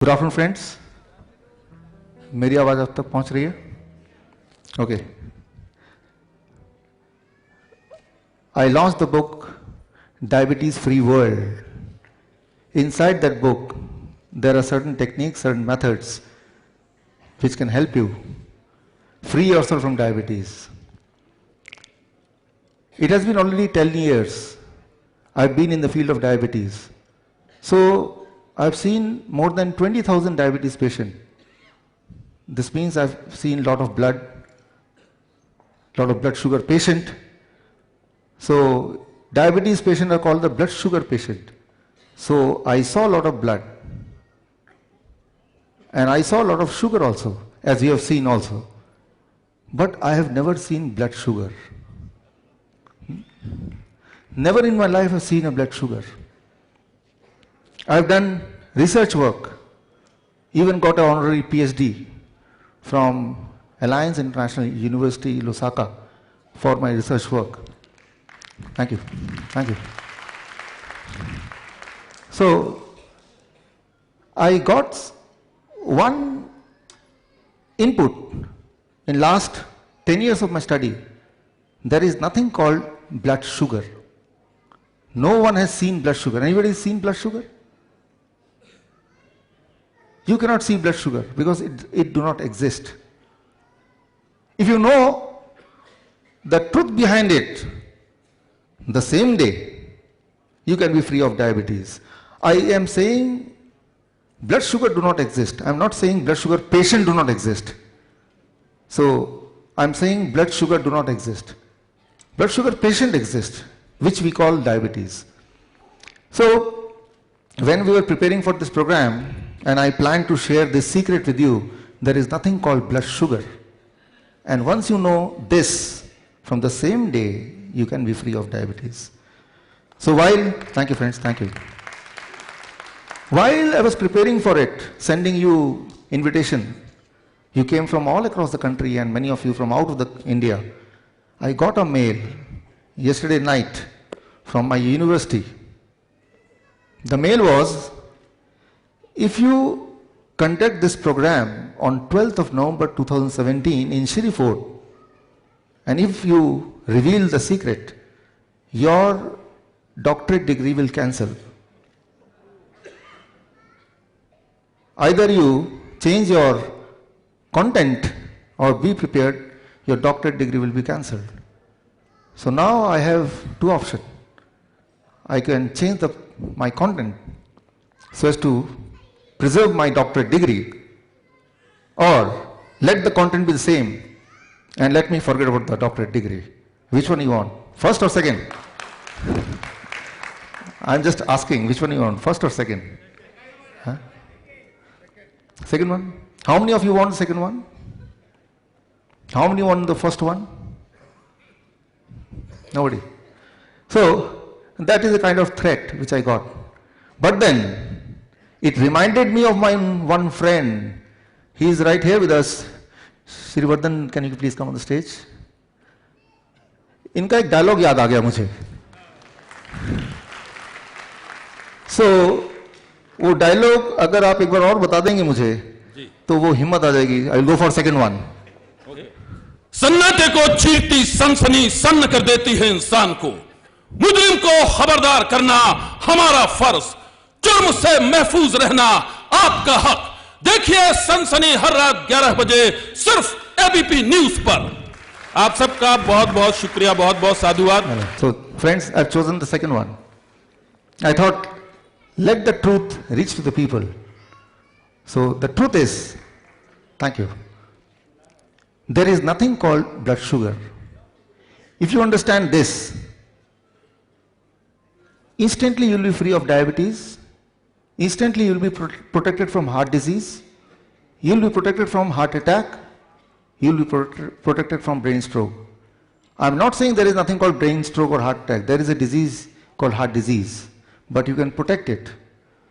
Good afternoon friends, मेरी आवाज अब तक पहुंच रही है? Okay. I launched the book Diabetes Free World. Inside that book, there are certain techniques, certain methods which can help you free yourself from diabetes. It has been already 10 years I've been in the field of diabetes. So I've seen more than 20,000 diabetes patients. This means I've seen a lot of blood sugar patient. So diabetes patients are called the blood sugar patient. So I saw a lot of blood. And I saw a lot of sugar also, as you have seen also. But I have never seen blood sugar. Never in my life have seen a blood sugar. I've done research work, even got an honorary PhD from Alliance International University, Lusaka, for my research work. Thank you. Thank you. So, I got one input in last 10 years of my study. There is nothing called blood sugar. No one has seen blood sugar. Anybody seen blood sugar? You cannot see blood sugar because it do not exist. If you know the truth behind it, the same day, you can be free of diabetes. I am saying blood sugar do not exist. I am not saying blood sugar patient do not exist. So, I am saying blood sugar do not exist. Blood sugar patient exists, which we call diabetes. So, when we were preparing for this program, and I plan to share this secret with you, there is nothing called blood sugar. And once you know this, from the same day, you can be free of diabetes. So thank you friends, thank you. While I was preparing for it, sending you invitation, you came from all across the country and many of you from out of India. I got a mail yesterday night from my university. The mail was, if you conduct this program on 12th of November 2017 in Shri Fort, and if you reveal the secret, your doctorate degree will cancel. Either you change your content or be prepared, your doctorate degree will be cancelled. So now I have two options. I can change my content so as to preserve my doctorate degree, or let the content be the same and let me forget about the doctorate degree. Which one you want? First or second? I'm just asking, which one you want? First or second? Huh? Second one? How many of you want the second one? How many want the first one? Nobody. So, that is the kind of threat which I got. But then, it reminded me of my one friend. He is right here with us. Shri Vardhan, can you please come on the stage? इनका एक dialogue याद आ गया मुझे. So, वो dialogue अगर आप एक बार और बता देंगे मुझे, तो वो हिम्मत आ जाएगी. I will go for second one. सन्नाटे को चीरती सनसनी सन्न कर देती है इंसान को. मुजरिम को खबरदार करना हमारा फर्ज. जुर्म से महफूज रहना आपका हक. देखिए सनसनी हर रात 11 बजे सिर्फ एबीपी न्यूज पर. आप सबका बहुत बहुत शुक्रिया, बहुत बहुत साधुवाद. So friends, I've chosen the second one. I thought, let the truth reach to the people. So the truth is, thank you, there is nothing called blood sugar. If you understand this, instantly you will be free of diabetes. Instantly you will be protected from heart disease. You will be protected from heart attack. You will be protected from brain stroke. I am not saying there is nothing called brain stroke or heart attack. There is a disease called heart disease. But you can protect it.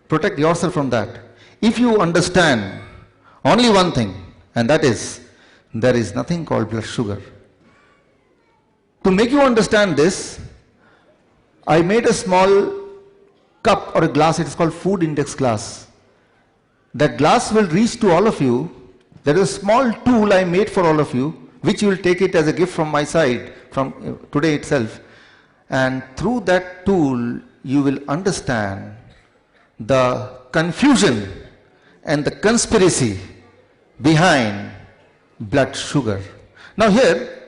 Protect yourself from that. If you understand only one thing, and that is, there is nothing called blood sugar. To make you understand this, I made a small cup or a glass. It is called food index glass. that glass will reach to all of you. There is a small tool I made for all of you, which you will take it as a gift from my side, from today itself. And through that tool, you will understand the confusion and the conspiracy behind blood sugar. Now here,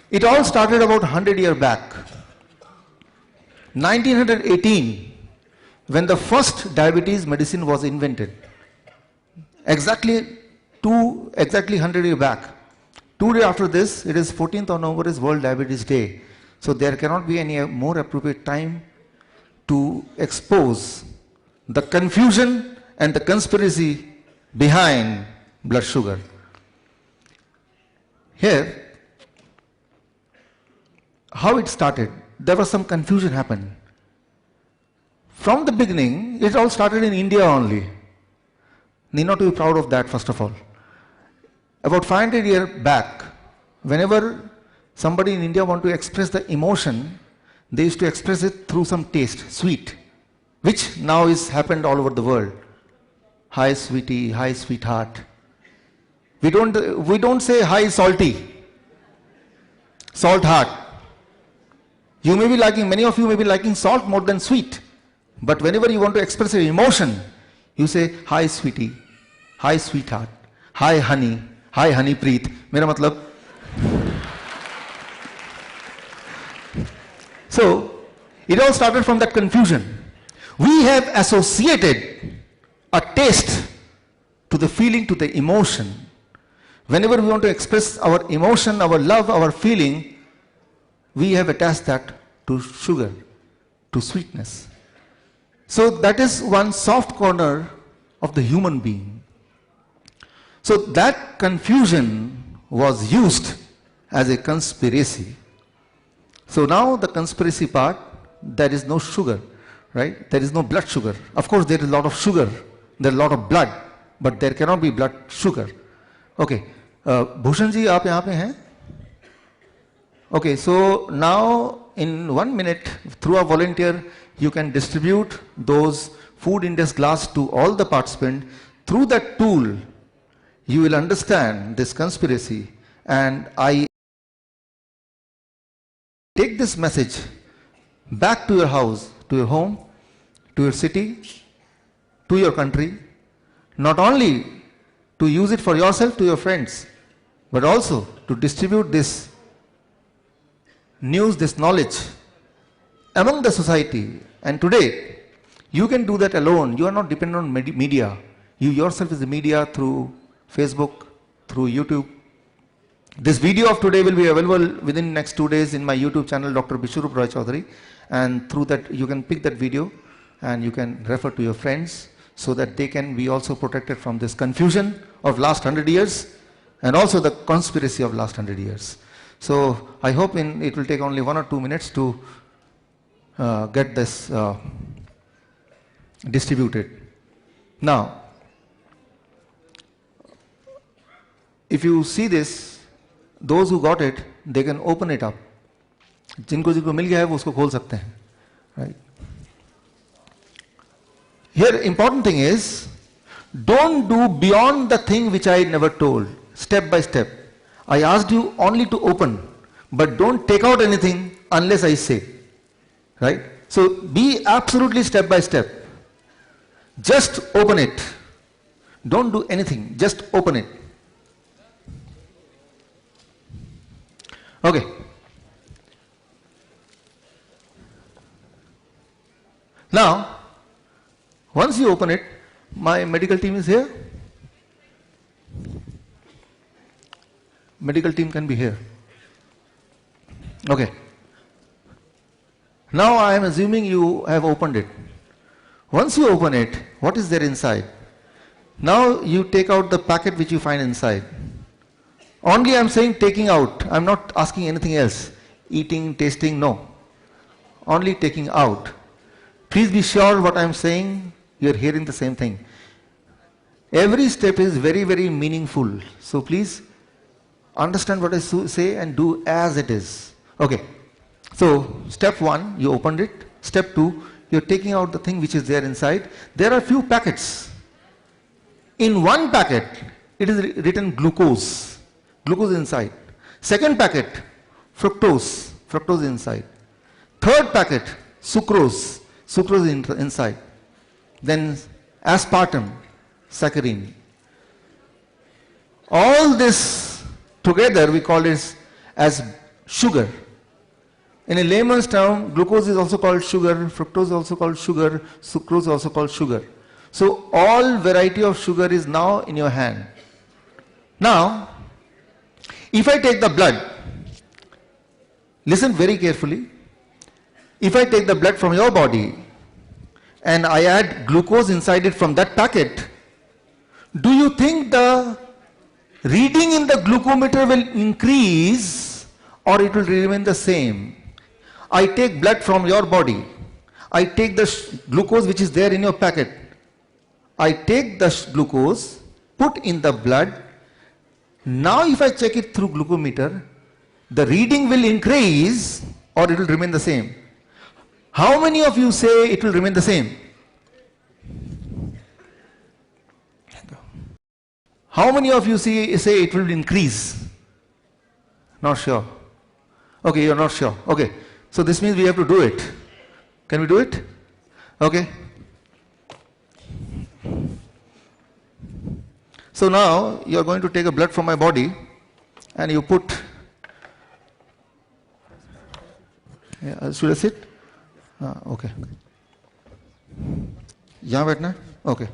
it all started about 100 years back. 1918, when the first diabetes medicine was invented. Exactly 100 years back. 2 days after this, it is 14th of November is World Diabetes Day. So there cannot be any more appropriate time to expose the confusion and the conspiracy behind blood sugar. Here, how it started, there was some confusion happened. From the beginning, it all started in India only. Need not to be proud of that, first of all. About 500 years back, whenever somebody in India want to express the emotion, they used to express it through some taste, sweet, which now is happened all over the world. Hi sweetie, hi sweetheart. We don't say hi salty, salt heart. You may be liking, many of you may be liking salt more than sweet. But whenever you want to express your emotion, you say hi sweetie, hi sweetheart, hi honey preet. Mera matlab. So, it all started from that confusion. We have associated a taste to the feeling, to the emotion. Whenever we want to express our emotion, our love, our feeling, we have attached that to sugar, to sweetness. So that is one soft corner of the human being. So that confusion was used as a conspiracy. So now the conspiracy part, there is no sugar, right? There is no blood sugar. Of course there is a lot of sugar, there is a lot of blood, but there cannot be blood sugar. Okay, Bhushan ji, aap yahan pe hain? Okay, so now in 1 minute, through a volunteer, you can distribute those food index glass to all the participants. Through that tool, you will understand this conspiracy, and I take this message back to your house, to your home, to your city, to your country, not only to use it for yourself, to your friends, but also to distribute this news, this knowledge among the society. And today, you can do that alone. You are not dependent on media. You yourself is the media through Facebook, through YouTube. This video of today will be available within next 2 days in my YouTube channel, Dr. Biswaroop Roy Chowdhury. And through that, you can pick that video and you can refer to your friends so that they can be also protected from this confusion of last 100 years and also the conspiracy of last 100 years. So I hope it will take only 1 or 2 minutes to get this distributed. Now, if you see this, those who got it, they can open it up. जिनको मिल गया है वो उसको खोल सकते हैं, right? Here, important thing is, don't do beyond the thing which I never told. Step by step. I asked you only to open, but don't take out anything unless I say, right? So be absolutely step by step. Just open it. Don't do anything. Just open it. Okay. Now, once you open it, my medical team is here. Medical team can be here. Okay. Now I am assuming you have opened it. Once you open it, what is there inside? Now you take out the packet which you find inside. Only I am saying taking out. I am not asking anything else. Eating, tasting, no. Only taking out. Please be sure what I am saying, you are hearing the same thing. Every step is very, very meaningful. So please understand what I say and do as it is. Okay. So step 1, you opened it. Step 2, you are taking out the thing which is there inside. There are few packets. In one packet, it is written glucose, glucose inside. Second packet, fructose, fructose inside. Third packet, sucrose, sucrose inside. Then aspartame, saccharin. All this together we call it as sugar. In a layman's term, glucose is also called sugar, fructose is also called sugar, sucrose is also called sugar. So all variety of sugar is now in your hand. Now, if I take the blood, listen very carefully. If I take the blood from your body and I add glucose inside it from that packet, do you think the reading in the glucometer will increase or it will remain the same? I take blood from your body. I take the glucose which is there in your packet. I take the glucose, put in the blood. Now if I check it through glucometer, the reading will increase or it will remain the same. How many of you say it will remain the same? How many of you say it will increase? Not sure. Okay, you're not sure. Okay. So this means we have to do it. Can we do it? Okay. So now you are going to take a blood from my body and you put, should I sit? Okay. Yahan baithna? Okay.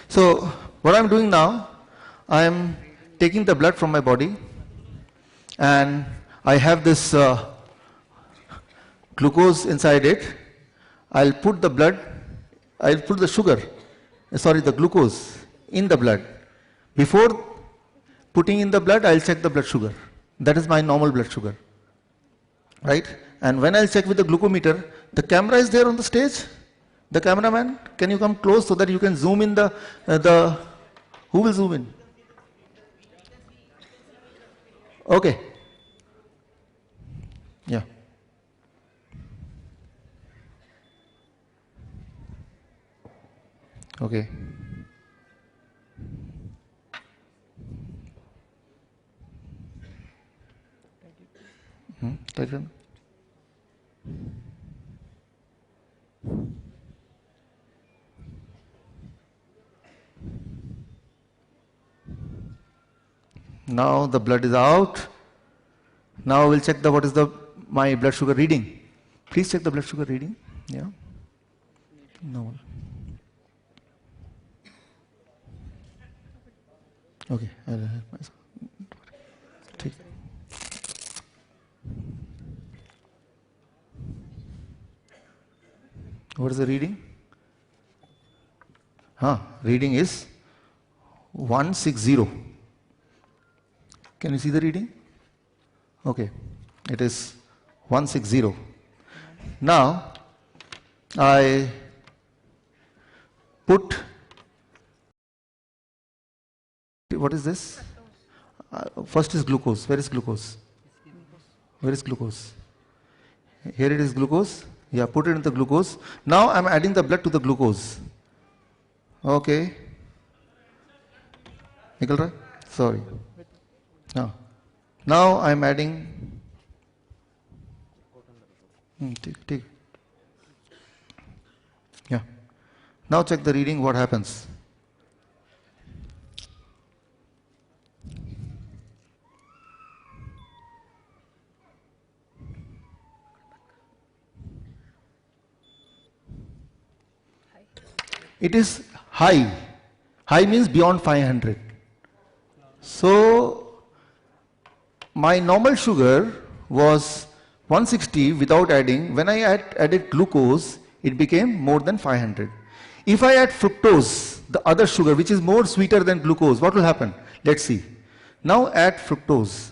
So what I'm doing now, I am taking the blood from my body and I have this glucose inside it. I'll put the blood, I'll put the sugar, the glucose in the blood. Before putting in the blood, I'll check the blood sugar. That is my normal blood sugar. Right? And when I'll check with the glucometer, the camera is there on the stage. The cameraman, can you come close so that you can zoom in who will zoom in? Okay. Yeah. Okay. Tighten. Now the blood is out. Now we'll check what is my blood sugar reading. Please check the blood sugar reading. Yeah. No. Okay. I'll help myself. Take. What is the reading? Reading is 160. Can you see the reading? Okay, it is 160. Now, I put, what is this? First is glucose. Where is glucose? Where is glucose? Here it is glucose. Yeah, put it in the glucose. Now I am adding the blood to the glucose. Okay. Nikal raha? Sorry. Now I am adding. Take. Yeah. Now check the reading. What happens? It is high. High means beyond 500. So my normal sugar was 160 without adding. When I added glucose, it became more than 500. If I add fructose, the other sugar which is more sweeter than glucose, what will happen? Let's see. Now add fructose.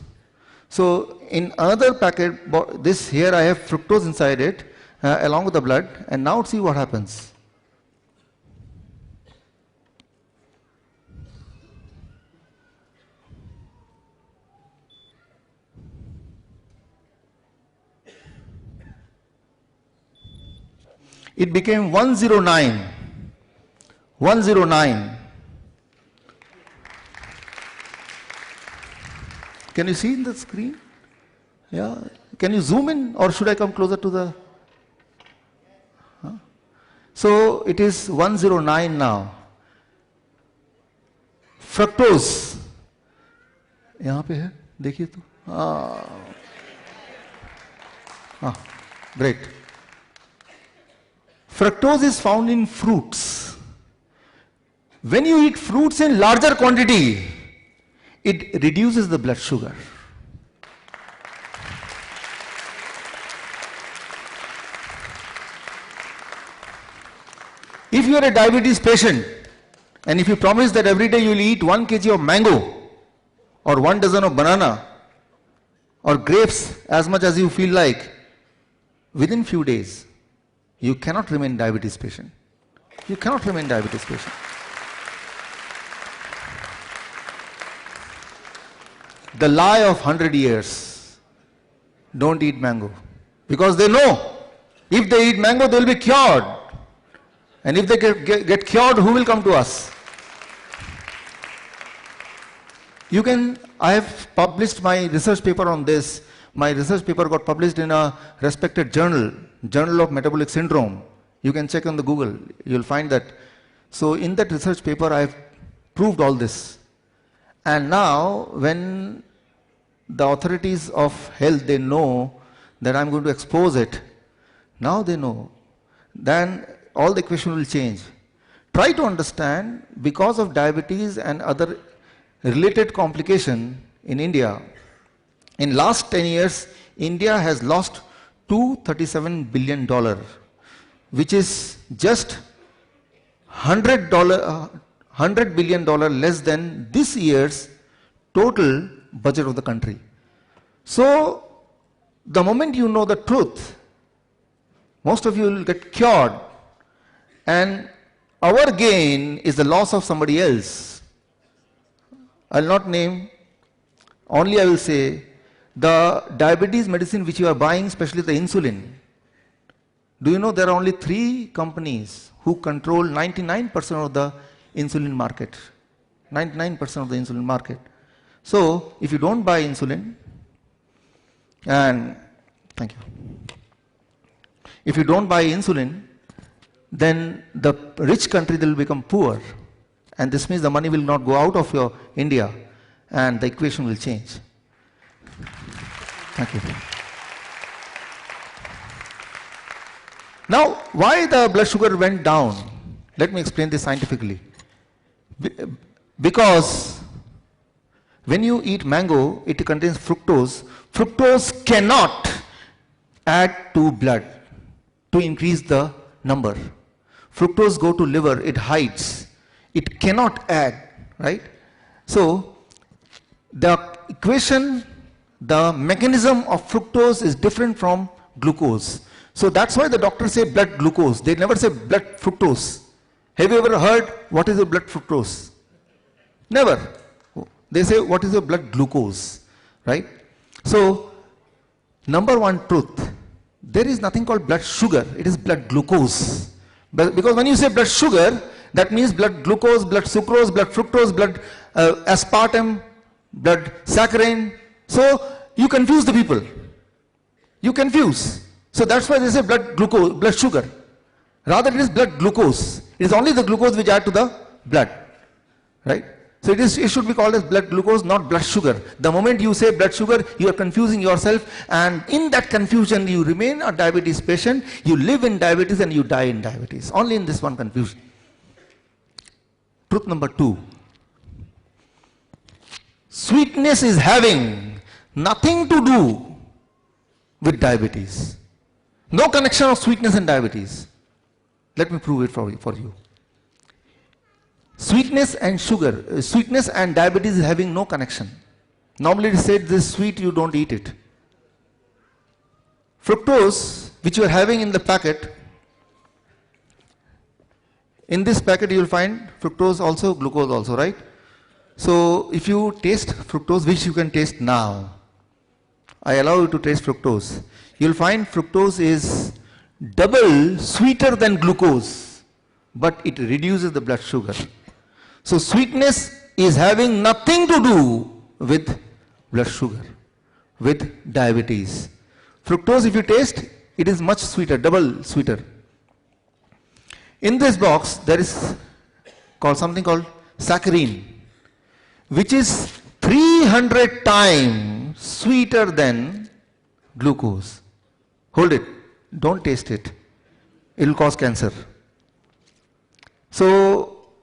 So in another packet, this here I have fructose inside it along with the blood, and now see what happens. It became 109. 109. Can you see in the screen? Yeah. Can you zoom in, or should I come closer to the? So it is 109 now. Fructose. यहाँ पे है, देखिए तो. Great. Fructose is found in fruits. When you eat fruits in larger quantity, it reduces the blood sugar. If you are a diabetes patient, and if you promise that every day you will eat 1 kg of mango, or 1 dozen of banana, or grapes as much as you feel like, within few days, you cannot remain diabetes patient. You cannot remain diabetes patient. The lie of 100 years, don't eat mango. Because they know, if they eat mango, they will be cured. And if they get cured, who will come to us? I have published my research paper on this. My research paper got published in a respected journal, Journal of Metabolic Syndrome. You can check on the Google, you'll find that. So in that research paper, I've proved all this. And now, when the authorities of health, they know that I'm going to expose it, now they know, then all the equation will change. Try to understand, because of diabetes and other related complication in India, in last 10 years, India has lost $237 billion, which is just $100 billion less than this year's total budget of the country. So, the moment you know the truth, most of you will get cured, and our gain is the loss of somebody else. I'll not name, only I will say, the diabetes medicine which you are buying, especially the insulin. Do you know there are only 3 companies who control 99% of the insulin market? 99% of the insulin market. So, if you don't buy insulin, and thank you. If you don't buy insulin, then the rich country will become poor. And this means the money will not go out of your India, and the equation will change. Thank you. Now, why the blood sugar went down? Let me explain this scientifically. Because when you eat mango, it contains fructose. Fructose cannot add to blood to increase the number. Fructose go to liver, it hides. It cannot add, right? So, the equation, the mechanism of fructose is different from glucose. So that's why the doctors say blood glucose. They never say blood fructose. Have you ever heard what is your blood fructose? Never. They say what is your blood glucose, right? So, number one truth, there is nothing called blood sugar, it is blood glucose. Because when you say blood sugar, that means blood glucose, blood sucrose, blood fructose, blood aspartame, blood saccharin. So, you confuse the people. You confuse. So, that's why they say blood glucose, blood sugar. Rather, it is blood glucose. It is only the glucose which add to the blood, right? So it should be called as blood glucose, not blood sugar. The moment you say blood sugar, you are confusing yourself, and in that confusion you remain a diabetes patient, you live in diabetes and you die in diabetes. Only in this one confusion. Truth number 2. Sweetness is having nothing to do with diabetes. No connection of sweetness and diabetes. Let me prove it for you. Sweetness and sugar, sweetness and diabetes is having no connection. Normally it is said this is sweet, you don't eat it. Fructose, which you are having in the packet, in this packet you will find fructose also, glucose also, right? So if you taste fructose, which you can taste now, I allow you to taste fructose, you will find fructose is double sweeter than glucose, but it reduces the blood sugar. So sweetness is having nothing to do with blood sugar with diabetes. Fructose, if you taste, it is much sweeter, double sweeter. In this box, there is something called saccharin, which is 300 times sweeter than glucose. Hold it, don't taste it. It will cause cancer. So,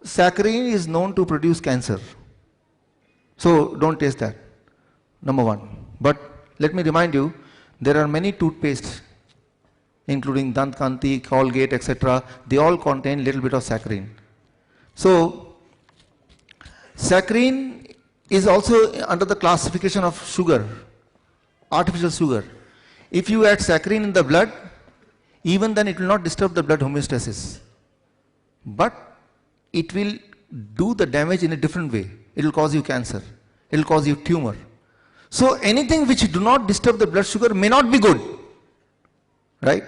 saccharin is known to produce cancer. So, don't taste that, number one. But let me remind you, there are many toothpastes, including Dant Kanti, Colgate, etc. They all contain little bit of saccharin. So, saccharin is also under the classification of sugar, artificial sugar. If you add saccharin in the blood, even then it will not disturb the blood homeostasis. But it will do the damage in a different way. It will cause you cancer. It will cause you tumor. So anything which do not disturb the blood sugar may not be good. Right?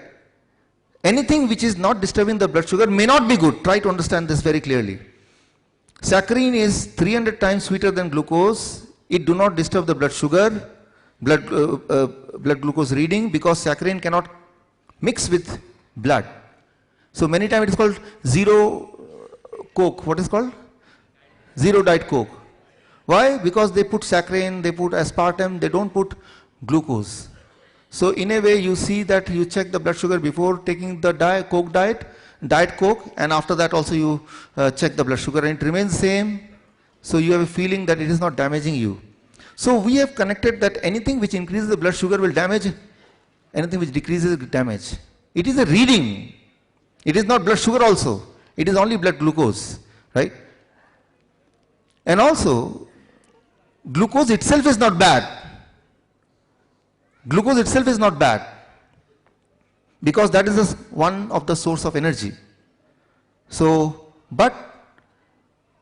Anything which is not disturbing the blood sugar may not be good. Try to understand this very clearly. Saccharin is 300 times sweeter than glucose. It do not disturb the blood sugar, blood glucose reading, because saccharin cannot mix with blood. So many times it is called zero Coke. What is called? Zero Diet Coke. Why? Because they put saccharin, they put aspartame, they don't put glucose. So in a way you see that you check the blood sugar before taking the Diet Coke, and after that also you check the blood sugar and it remains same. So you have a feeling that it is not damaging you. So we have connected that anything which increases the blood sugar will damage, anything which decreases will damage. It is a reading. It is not blood sugar also. It is only blood glucose, right? And also, glucose itself is not bad. Glucose itself is not bad, because that is one of the source of energy. So, but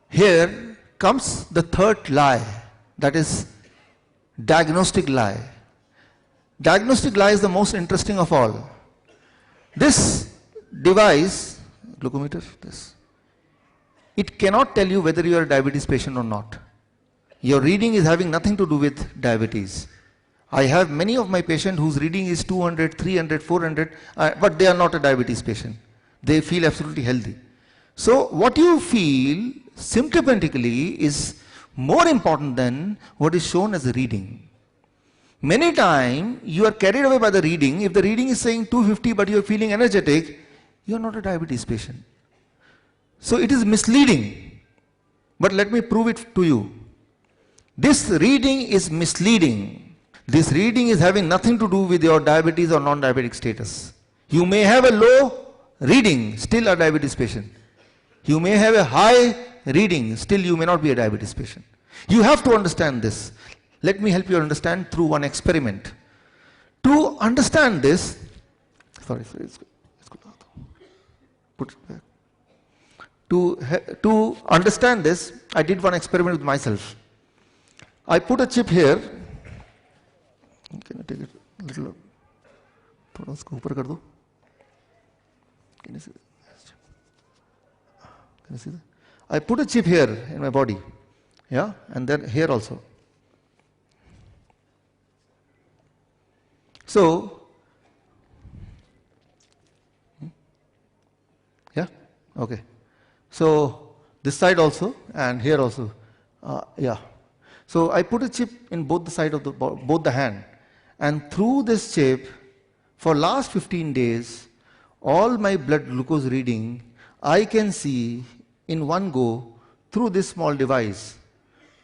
here comes the third lie, that is diagnostic lie. Diagnostic lie is the most interesting of all. This device, glucometer, this, it cannot tell you whether you are a diabetes patient or not. Your reading is having nothing to do with diabetes. I have many of my patients whose reading is 200, 300, 400, but they are not a diabetes patient. They feel absolutely healthy. So what you feel symptomatically is more important than what is shown as a reading. Many times you are carried away by the reading. If the reading is saying 250 but you are feeling energetic, you are not a diabetes patient. So it is misleading. But let me prove it to you. This reading is misleading. This reading is having nothing to do with your diabetes or non-diabetic status. You may have a low reading, still a diabetes patient. You may have a high reading, still you may not be a diabetes patient. You have to understand this. Let me help you understand through one experiment. To understand this, sorry, put it back. To understand this, I did one experiment with myself. I put a chip here. Can I take it a little? Thoda usko upar kar do. Can you see that? Can you see that? I put a chip here in my body, yeah, and then here also. So, yeah, okay. So this side also and here also, yeah. So I put a chip in both the side of both the hand, and through this chip, for last 15 days, all my blood glucose reading I can see in one go through this small device.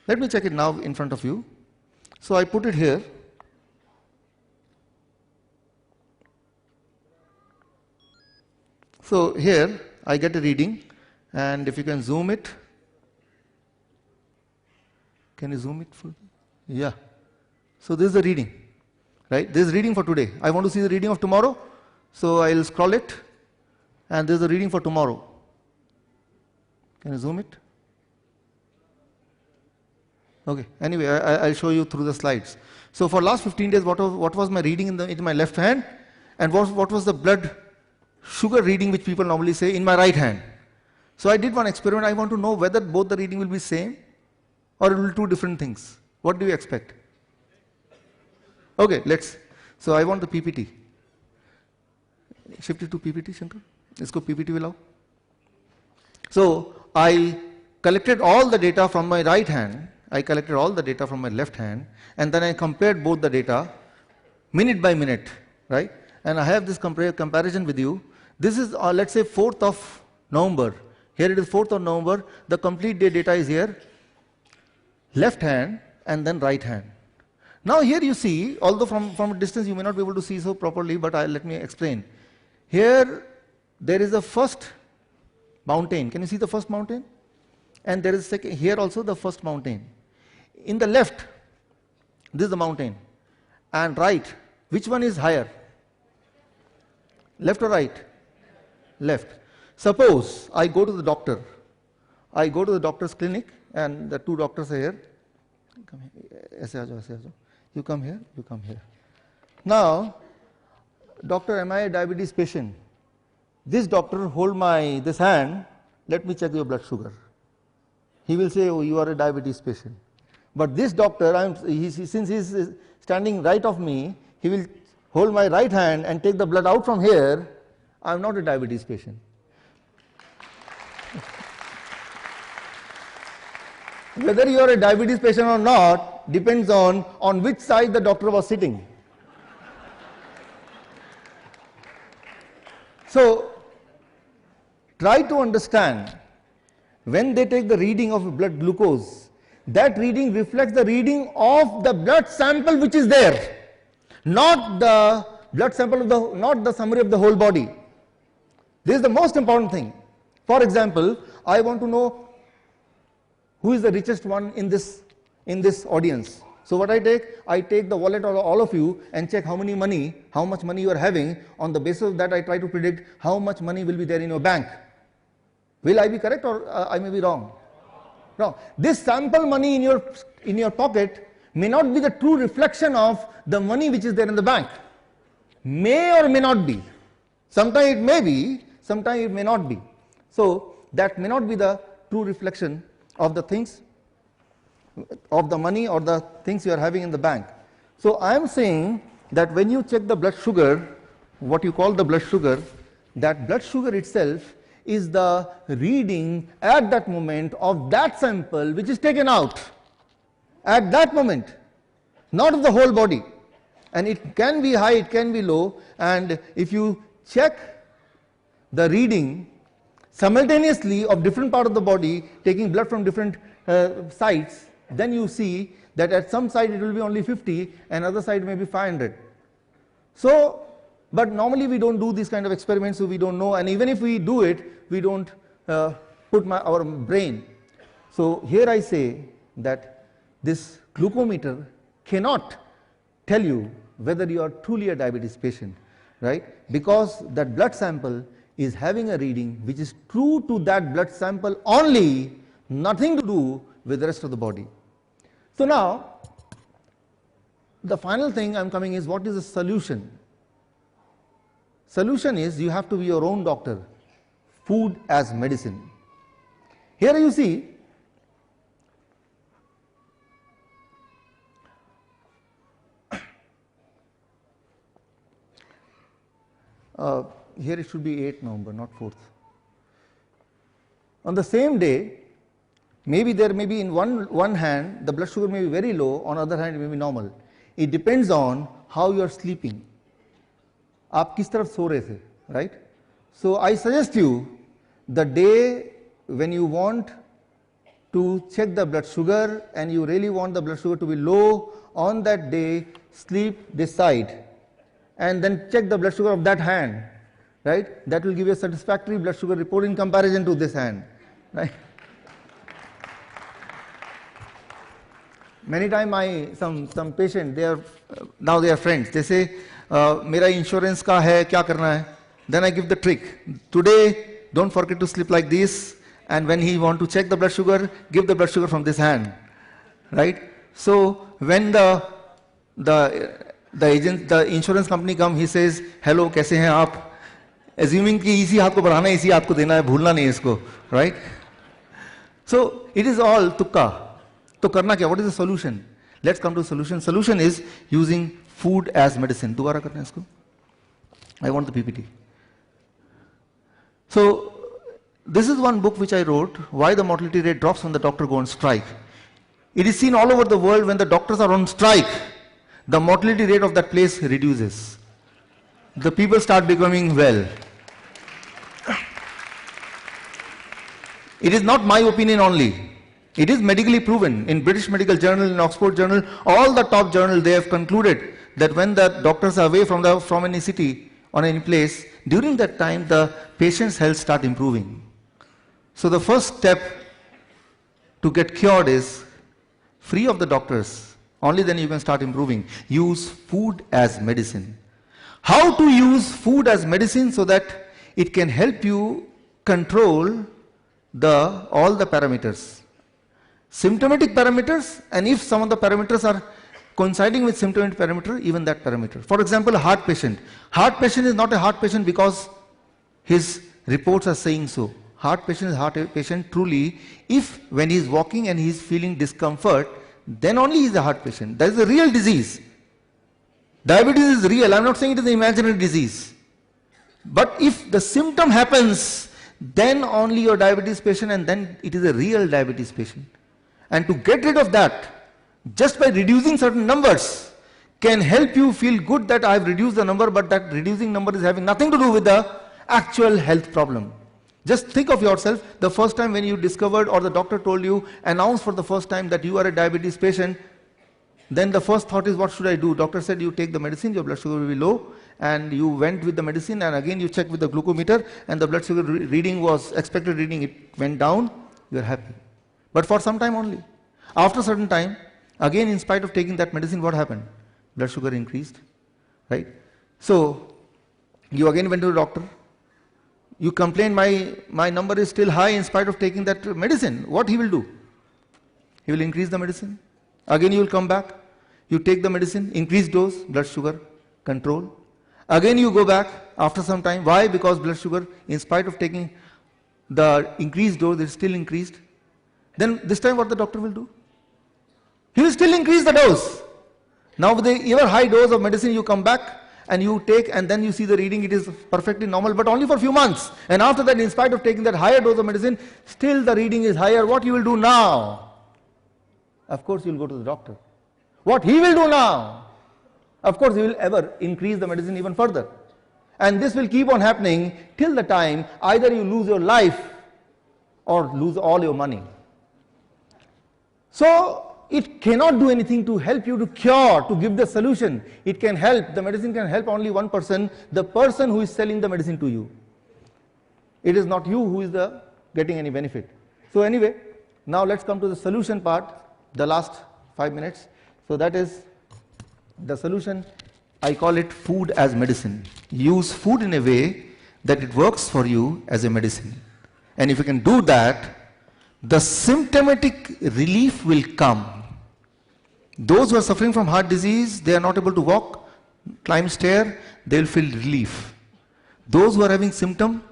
Let me check it now in front of you. So I put it here. So here I get a reading, and if you can zoom it. Can you zoom it? Yeah. So this is the reading, right? This is reading for today. I want to see the reading of tomorrow. So I'll scroll it, and this is the reading for tomorrow. Can you zoom it? Okay. Anyway, I'll show you through the slides. So for last 15 days, what was my reading in my left hand, and what was the blood sugar reading which people normally say in my right hand. So I did one experiment. I want to know whether both the reading will be same or it will be two different things. What do you expect? Okay, so I want the PPT. Shift it to PPT, Shankar. Let's go PPT will allow. So I collected all the data from my right hand, I collected all the data from my left hand, and then I compared both the data minute by minute, right? And I have this comparison with you. This is, let's say, 4th of November. Here it is 4th of November. The complete day data is here, left hand and then right hand. Now here you see, although from a distance you may not be able to see so properly, but let me explain. Here there is a first mountain. Can you see the first mountain? And there is second, here also the first mountain. In the left, this is the mountain. And right, which one is higher? Left or right? Left. Suppose I go to the doctor. I go to the doctor's clinic and the two doctors are here. Come here. Aise aa jao, aise aa jao. You come here, you come here. Now, doctor, am I a diabetes patient? This doctor hold this hand, let me check your blood sugar. He will say, oh, you are a diabetes patient. But this doctor, since he is standing right of me, he will hold my right hand and take the blood out from here. I am not a diabetes patient. Whether you are a diabetes patient or not depends on which side the doctor was sitting. So, try to understand, when they take the reading of blood glucose, that reading reflects the reading of the blood sample which is there, not the blood sample not the summary of the whole body. This is the most important thing. For example, I want to know who is the richest one in this audience. So what I take the wallet of all of you and check how much money you are having. On the basis of that, I try to predict how much money will be there in your bank. Will I be correct or I may be wrong? Wrong. This sample money in your pocket may not be the true reflection of the money which is there in the bank. May or may not be. Sometimes it may be, sometimes it may not be. So that may not be the true reflection of the things, of the money or the things you are having in the bank. So I am saying that when you check the blood sugar, what you call the blood sugar, that blood sugar itself is the reading at that moment of that sample which is taken out at that moment, not of the whole body. And it can be high, it can be low, and if you check the reading simultaneously of different part of the body, taking blood from different sites, then you see that at some side it will be only 50 and other side may be 500. So, but normally we don't do these kind of experiments, so we don't know, and even if we do it, we don't put our brain. So here I say that this glucometer cannot tell you whether you are truly a diabetes patient, right? Because that blood sample is having a reading which is true to that blood sample only, nothing to do with the rest of the body. So now, the final thing I am coming is, what is the solution? Solution is, you have to be your own doctor. Food as medicine. Here you see, here it should be 8th November, not 4th. On the same day, maybe there may be in one hand, the blood sugar may be very low, on the other hand it may be normal. It depends on how you are sleeping. आप किस तरफ सो रहे थे, right? So I suggest you, the day when you want to check the blood sugar and you really want the blood sugar to be low, on that day sleep this side and then check the blood sugar of that hand, right? That will give you a satisfactory blood sugar report in comparison to this hand, right? Many times some patient, now they are friends, they say, मेरा insurance का है, क्या करना है? Then I give the trick. Today, don't forget to sleep like this, and when he want to check the blood sugar, give the blood sugar from this hand, right? So when the insurance company come, he says, hello, कैसे हैं आप? Assuming कि इसी हाथ को बढ़ाना है, इसी हाथ को देना है, भूलना नहीं है इसको, right? So it is all tukka. तो करना क्या? What is the solution? Let's come to the solution. Solution is using food as medicine. दोबारा करना है इसको. I want the PPT. So, this is one book which I wrote, Why the Mortality Rate Drops When the Doctor Go on Strike. It is seen all over the world when the doctors are on strike, the mortality rate of that place reduces. The people start becoming well. It is not my opinion only. It is medically proven. In British Medical Journal, in Oxford Journal, all the top journals, they have concluded that when the doctors are away from any city or any place, during that time the patient's health start improving. So the first step to get cured is free of the doctors. Only then you can start improving. Use food as medicine. How to use food as medicine so that it can help you control all the parameters. Symptomatic parameters, and if some of the parameters are coinciding with symptomatic parameter, even that parameter. For example, a heart patient. Heart patient is not a heart patient because his reports are saying so. Heart patient is heart patient truly if when he is walking and he is feeling discomfort, then only he is a heart patient. That is a real disease. Diabetes is real. I am not saying it is an imaginary disease. But if the symptom happens, then only your diabetes patient, and then it is a real diabetes patient. And to get rid of that, just by reducing certain numbers, can help you feel good that I have reduced the number, but that reducing number is having nothing to do with the actual health problem. Just think of yourself, the first time when you discovered or the doctor told you, announced for the first time that you are a diabetes patient, then the first thought is, what should I do? Doctor said you take the medicine, your blood sugar will be low, and you went with the medicine, and again you checked with the glucometer, and the blood sugar reading was expected reading, it went down, you are happy. But for some time only. After a certain time, again in spite of taking that medicine, what happened? Blood sugar increased, right? So, you again went to the doctor. You complain, my number is still high in spite of taking that medicine. What he will do? He will increase the medicine. Again you will come back. You take the medicine, increase dose, blood sugar, control. Again you go back after some time. Why? Because blood sugar, in spite of taking the increased dose, is still increased. Then this time what the doctor will do? He will still increase the dose. Now with the ever high dose of medicine you come back and you take, and then you see the reading, it is perfectly normal, but only for a few months. And after that, in spite of taking that higher dose of medicine, still the reading is higher. What you will do now? Of course you will go to the doctor. What he will do now? Of course he will ever increase the medicine even further. And this will keep on happening till the time either you lose your life or lose all your money. So, it cannot do anything to help you to cure, to give the solution. It can help, the medicine can help only one person, the person who is selling the medicine to you. It is not you who is getting any benefit. So anyway, now let's come to the solution part, the last 5 minutes. So that is the solution. I call it food as medicine. Use food in a way that it works for you as a medicine. And if you can do that, the symptomatic relief will come. Those who are suffering from heart disease, they are not able to walk, climb stair, they will feel relief. Those who are having symptom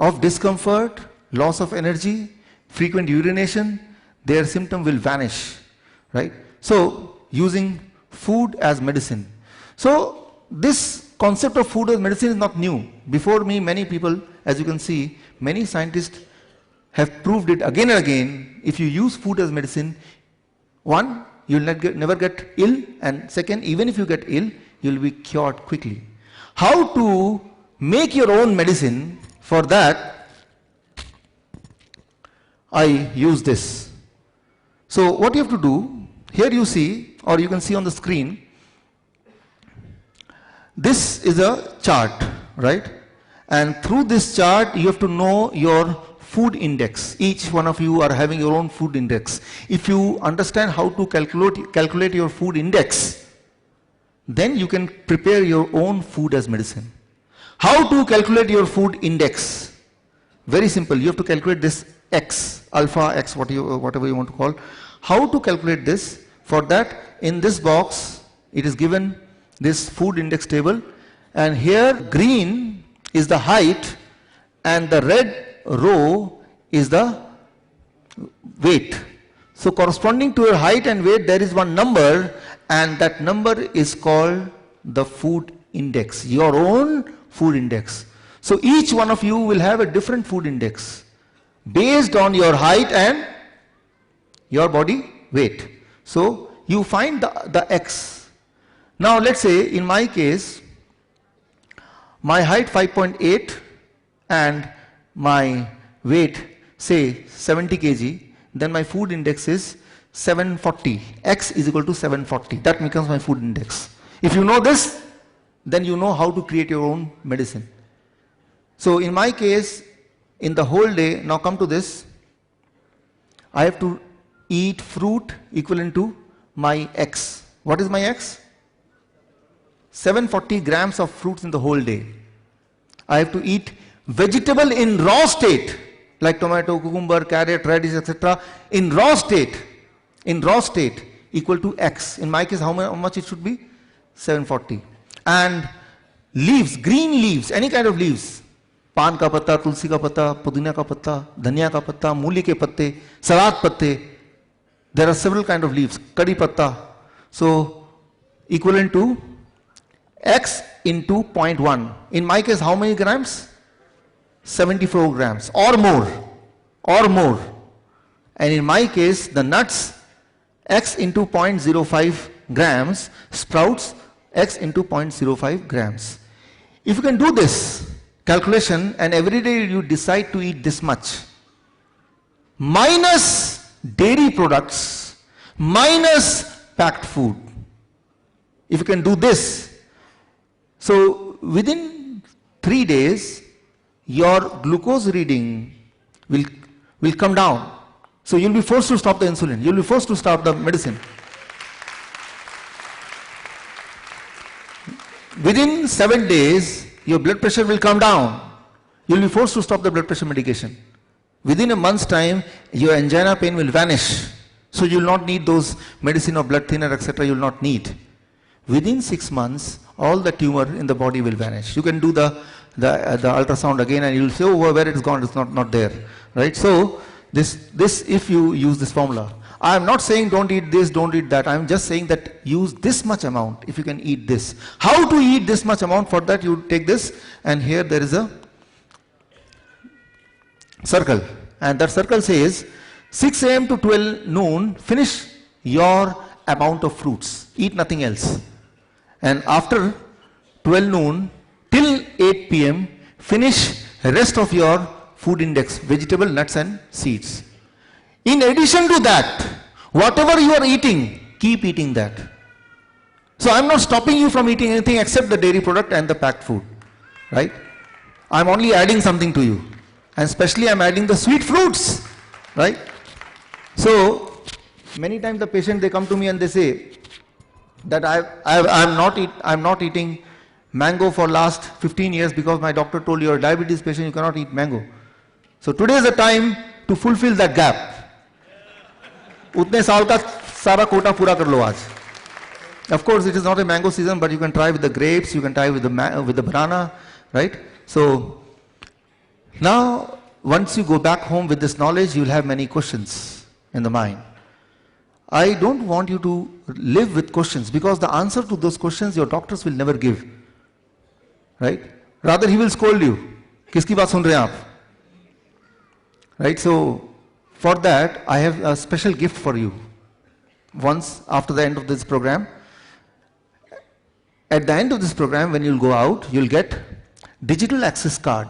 of discomfort, loss of energy, frequent urination, their symptom will vanish, right? So, using food as medicine. So, this concept of food as medicine is not new. Before me, many people, as you can see, many scientists have proved it again and again. If you use food as medicine, one, you will never get ill, and second, even if you get ill, you will be cured quickly. How to make your own medicine? For that, I use this. So what you have to do, here you see, or you can see on the screen, this is a chart, right? And through this chart, you have to know your food index. Each one of you are having your own food index. If you understand how to calculate your food index, then you can prepare your own food as medicine. How to calculate your food index? Very simple. You have to calculate this X, alpha X, whatever you want to call. How to calculate this? For that, in this box, it is given this food index table, and here green is the height and the red row is the weight. So corresponding to your height and weight, there is one number, and that number is called the food index, your own food index. So each one of you will have a different food index based on your height and your body weight. So you find the X. Now let's say in my case, my height 5.8 and my weight say 70 kg, then my food index is 740. X is equal to 740. That becomes my food index. If you know this, then you know how to create your own medicine. So in my case, in the whole day, now come to this, I have to eat fruit equivalent to my X. What is my X? 740 grams of fruits in the whole day. I have to eat vegetable in raw state, like tomato, cucumber, carrot, radish, etc. in raw state, equal to X. In my case, how much it should be? 740. And leaves, green leaves, any kind of leaves, पान का पत्ता, तुलसी का पत्ता, पुदीना का पत्ता, धनिया का पत्ता, मूली के पत्ते, सलाद पत्ते. There are several kind of leaves. Kadi patta. So equivalent to X into 0.1. In my case, how many grams? 74 grams or more. Or more. And in my case, the nuts, X into 0.05 grams, sprouts, X into 0.05 grams. If you can do this calculation and every day you decide to eat this much, minus dairy products, minus packed food. If you can do this, so within 3 days, your glucose reading will come down. So you'll be forced to stop the insulin. You'll be forced to stop the medicine. Within 7 days, your blood pressure will come down. You'll be forced to stop the blood pressure medication. Within a month's time, your angina pain will vanish. So you will not need those medicine or blood thinner, etc. You will not need. Within 6 months, all the tumor in the body will vanish. You can do the ultrasound again and you will say, oh, where it is gone, it's not there. Right? So this if you use this formula. I am not saying don't eat this, don't eat that. I am just saying that use this much amount if you can eat this. How to eat this much amount? For that you take this, and here there is a circle, and that circle says 6 a.m. to 12 noon finish your amount of fruits, eat nothing else, and after 12 noon till 8 p.m. finish rest of your food index, vegetable, nuts and seeds. In addition to that, whatever you are eating, keep eating that. So I am not stopping you from eating anything except the dairy product and the packed food, right? I am only adding something to you. And especially I am adding the sweet fruits, right? So many times the patient, they come to me and they say that I am not eating mango for last 15 years because my doctor told you are a diabetes patient, you cannot eat mango. So today is the time to fulfill that gap. उतने साल का सारा कोटा पूरा कर लो आज. Of course, it is not a mango season, but you can try with the grapes, you can try with the banana, right? So now, once you go back home with this knowledge, you will have many questions in the mind. I don't want you to live with questions, because the answer to those questions your doctors will never give, right? Rather, he will scold you. किसकी बात सुन रहे हैं आप? Right? So for that, I have a special gift for you. Once after the end of this program, at the end of this program, when you'll go out, you'll get digital access card.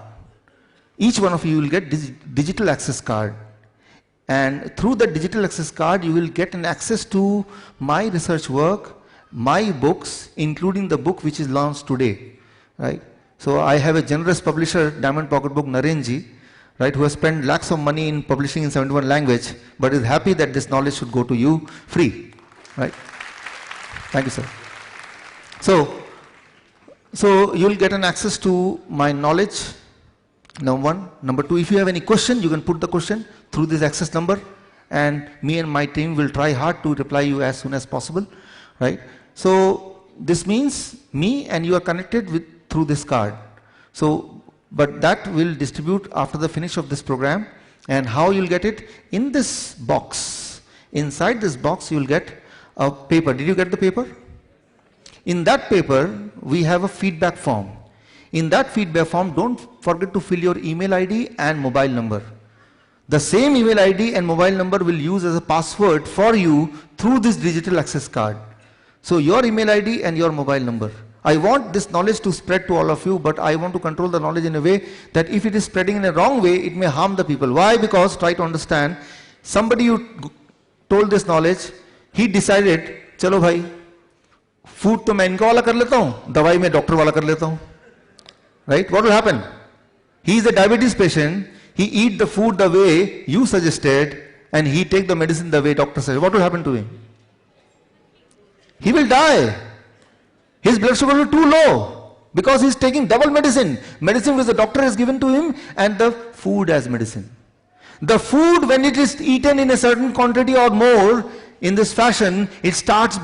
Each one of you will get digital access card. And through the digital access card, you will get an access to my research work, my books, including the book which is launched today. Right? So I have a generous publisher, Diamond Pocket Book, Narenji, right, who has spent lakhs of money in publishing in 71 languages, but is happy that this knowledge should go to you free. Right? Thank you, sir. So you will get an access to my knowledge, number one. Number two, if you have any question, you can put the question through this access number, and me and my team will try hard to reply you as soon as possible. Right? So this means me and you are connected with through this card. So, but that will distribute after the finish of this program. And how you'll get it? In this box. Inside this box, you'll get a paper. Did you get the paper? In that paper, we have a feedback form. In that feedback form, don't forget to fill your email ID and mobile number. The same email ID and mobile number will use as a password for you through this digital access card. So your email ID and your mobile number. I want this knowledge to spread to all of you, but I want to control the knowledge in a way that if it is spreading in a wrong way, it may harm the people. Why? Because, try to understand, somebody you told this knowledge, he decided, चलो भाई, food तो मैं इनका वाला कर लेता हूँ, दवाई मैं डॉक्टर वाला कर लेता हूँ. Right? What will happen? He is a diabetes patient. He eat the food the way you suggested, and he take the medicine the way doctor said. What will happen to him? He will die. His blood sugar will be too low because he is taking double medicine. Medicine which the doctor has given to him and the food as medicine. The food, when it is eaten in a certain quantity or more in this fashion, it starts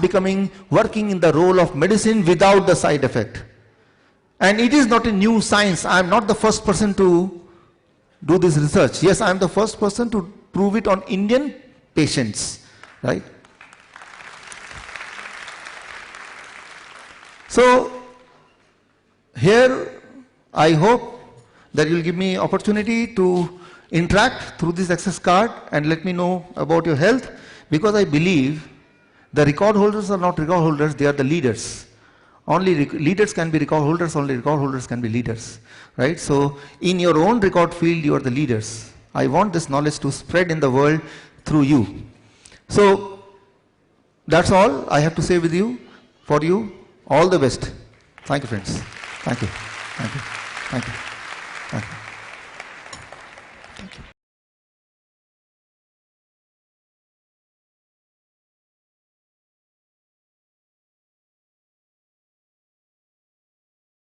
working in the role of medicine without the side effect. And it is not a new science. I am not the first person to do this research. Yes, I am the first person to prove it on Indian patients. Right? So, here I hope that you will give me opportunity to interact through this access card and let me know about your health, because I believe the record holders are not record holders, they are the leaders. Only leaders can be record holders, only record holders can be leaders. Right? So, in your own record field, you are the leaders. I want this knowledge to spread in the world through you. So, that's all I have to say with you, for you. All the best. Thank you, friends. Thank you. Thank you. Thank you. Thank you.